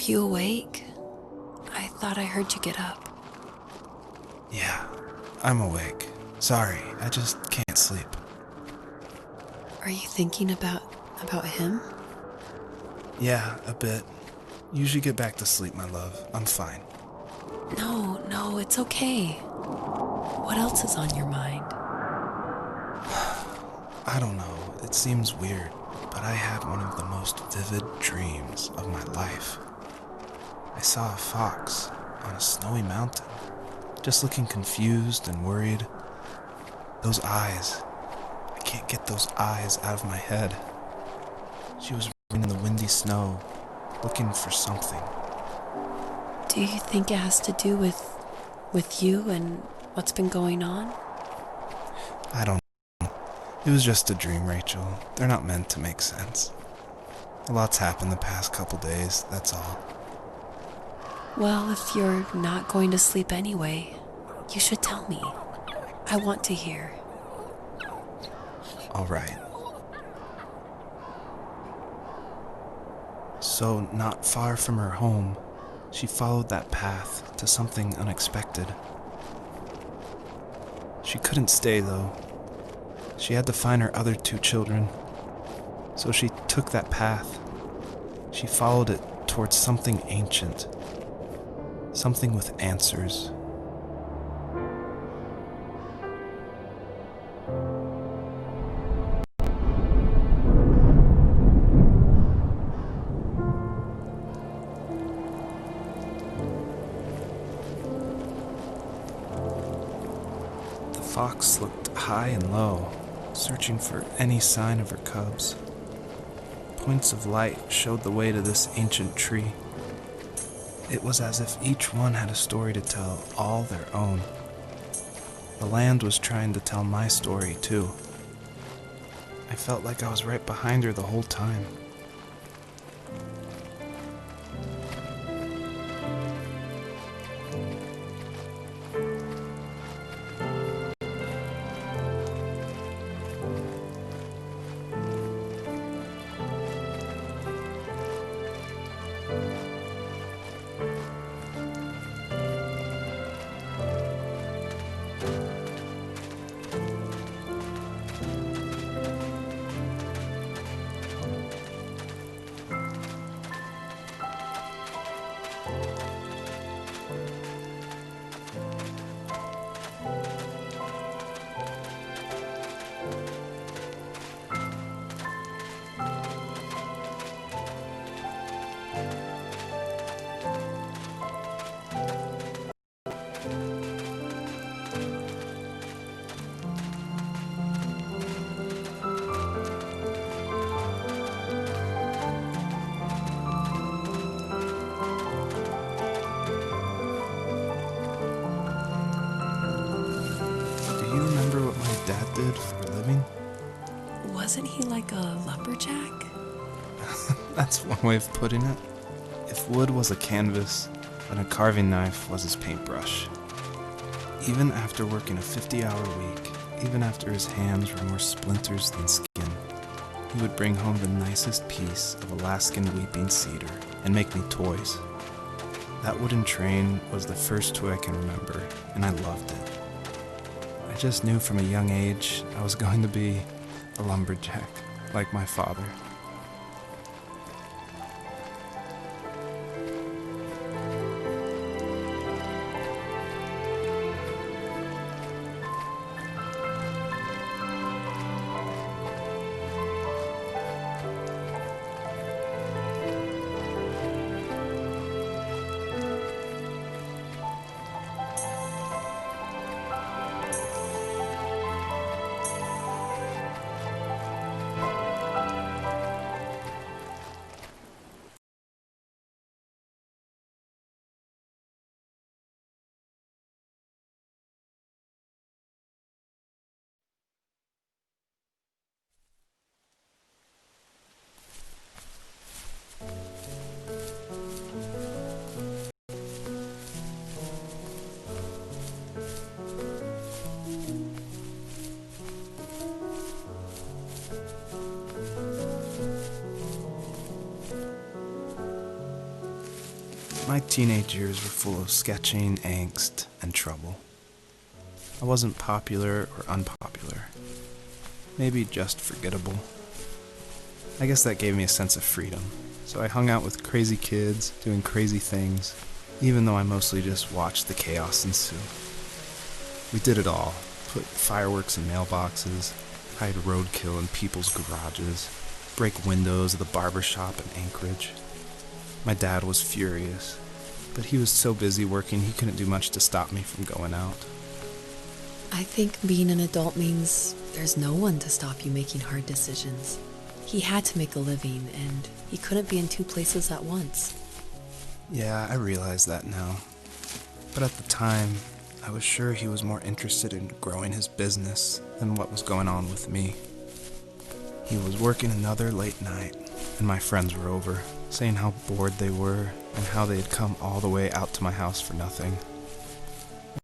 you awake? I thought I heard you get up. Yeah, I'm awake. Sorry, I just can't sleep. Are you thinking about him? Yeah, a bit. You should get back to sleep, my love. I'm fine. No, it's okay. What else is on your mind? I don't know, it seems weird, but I had one of the most vivid dreams of my life. I saw a fox on a snowy mountain, just looking confused and worried. Those eyes, I can't get those eyes out of my head. She was running in the windy snow, looking for something. Do you think it has to do with you and what's been going on? I don't know. It was just a dream, Rachel. They're not meant to make sense. A lot's happened the past couple days, that's all. Well, if you're not going to sleep anyway, you should tell me. I want to hear. All right. So, not far from her home, she followed that path to something unexpected. She couldn't stay, though. She had to find her other 2 children. So she took that path. She followed it towards something ancient. Something with answers. The fox looked high and low, searching for any sign of her cubs. Points of light showed the way to this ancient tree. It was as if each one had a story to tell, all their own. The land was trying to tell my story, too. I felt like I was right behind her the whole time. Do you remember what my dad did for a living? Wasn't he like a lumberjack? That's one way of putting it. If wood was a canvas, then a carving knife was his paintbrush. Even after working a 50-hour week, even after his hands were more splinters than skin, he would bring home the nicest piece of Alaskan weeping cedar and make me toys. That wooden train was the first toy I can remember, and I loved it. I just knew from a young age I was going to be a lumberjack, like my father. My teenage years were full of sketching, angst, and trouble. I wasn't popular or unpopular. Maybe just forgettable. I guess that gave me a sense of freedom, so I hung out with crazy kids, doing crazy things, even though I mostly just watched the chaos ensue. We did it all. Put fireworks in mailboxes, hide roadkill in people's garages, break windows of the barber shop in Anchorage. My dad was furious, but he was so busy working he couldn't do much to stop me from going out. I think being an adult means there's no one to stop you making hard decisions. He had to make a living, and he couldn't be in two places at once. Yeah, I realize that now. But at the time, I was sure he was more interested in growing his business than what was going on with me. He was working another late night, and my friends were over, saying how bored they were and how they had come all the way out to my house for nothing.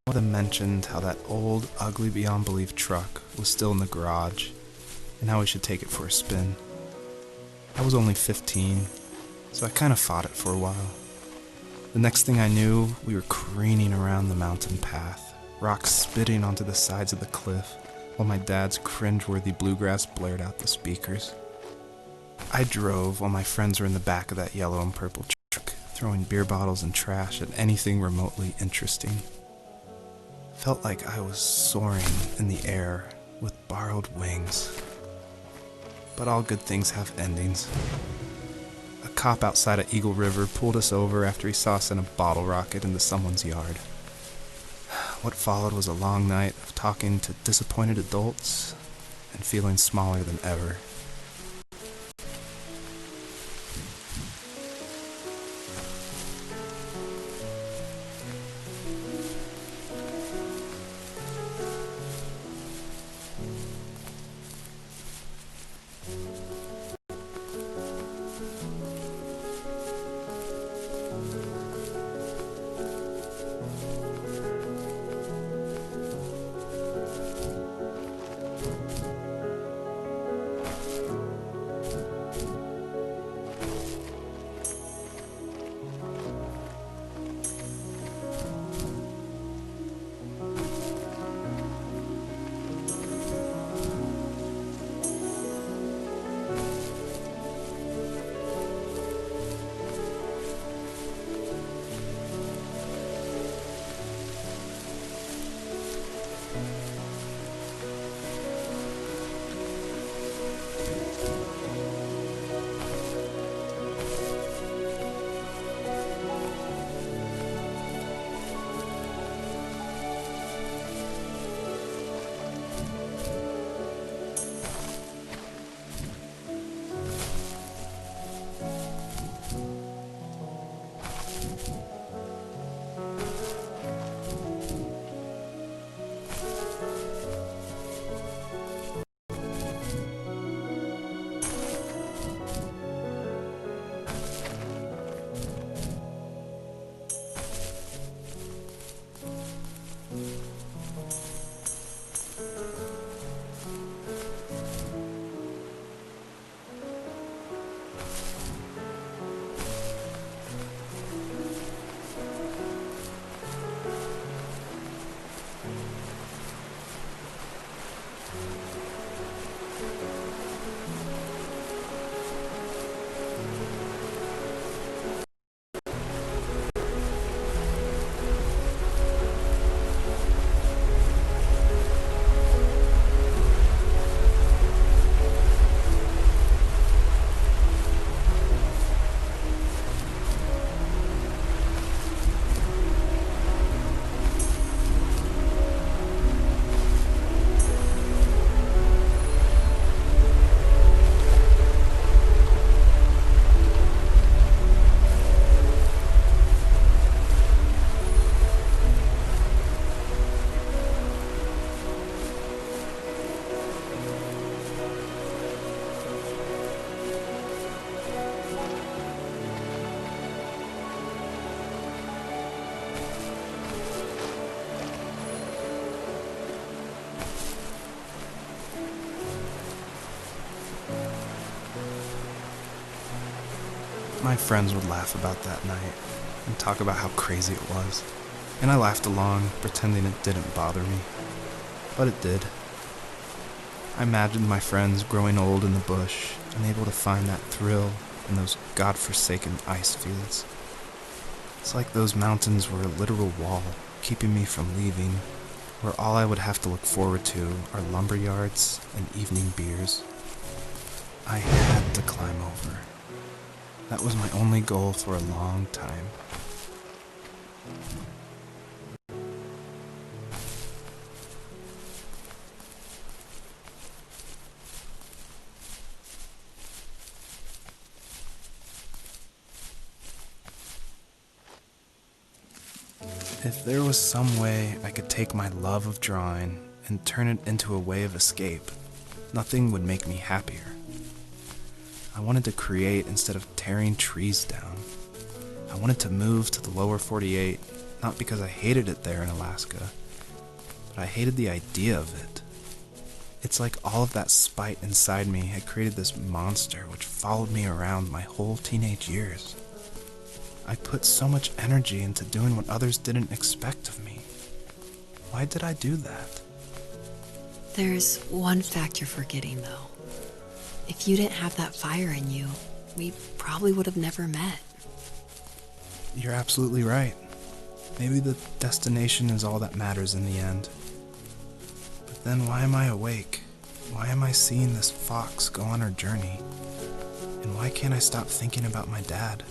One of them mentioned how that old, ugly beyond belief truck was still in the garage, and how we should take it for a spin. I was only 15, so I kind of fought it for a while. The next thing I knew, we were careening around the mountain path, rocks spitting onto the sides of the cliff, while my dad's cringeworthy bluegrass blared out the speakers. I drove while my friends were in the back of that yellow and purple truck, throwing beer bottles and trash at anything remotely interesting. Felt like I was soaring in the air with borrowed wings. But all good things have endings. A cop outside of Eagle River pulled us over after he saw us in a bottle rocket into someone's yard. What followed was a long night of talking to disappointed adults and feeling smaller than ever. My friends would laugh about that night, and talk about how crazy it was. And I laughed along, pretending it didn't bother me. But it did. I imagined my friends growing old in the bush, unable to find that thrill in those godforsaken ice fields. It's like those mountains were a literal wall, keeping me from leaving, where all I would have to look forward to are lumber yards and evening beers. I had to climb over. That was my only goal for a long time. If there was some way I could take my love of drawing and turn it into a way of escape, nothing would make me happier. I wanted to create instead of tearing trees down. I wanted to move to the lower 48, not because I hated it there in Alaska, but I hated the idea of it. It's like all of that spite inside me had created this monster which followed me around my whole teenage years. I put so much energy into doing what others didn't expect of me. Why did I do that? There's one fact you're forgetting, though. If you didn't have that fire in you, we probably would have never met. You're absolutely right. Maybe the destination is all that matters in the end. But then why am I awake? Why am I seeing this fox go on her journey? And why can't I stop thinking about my dad?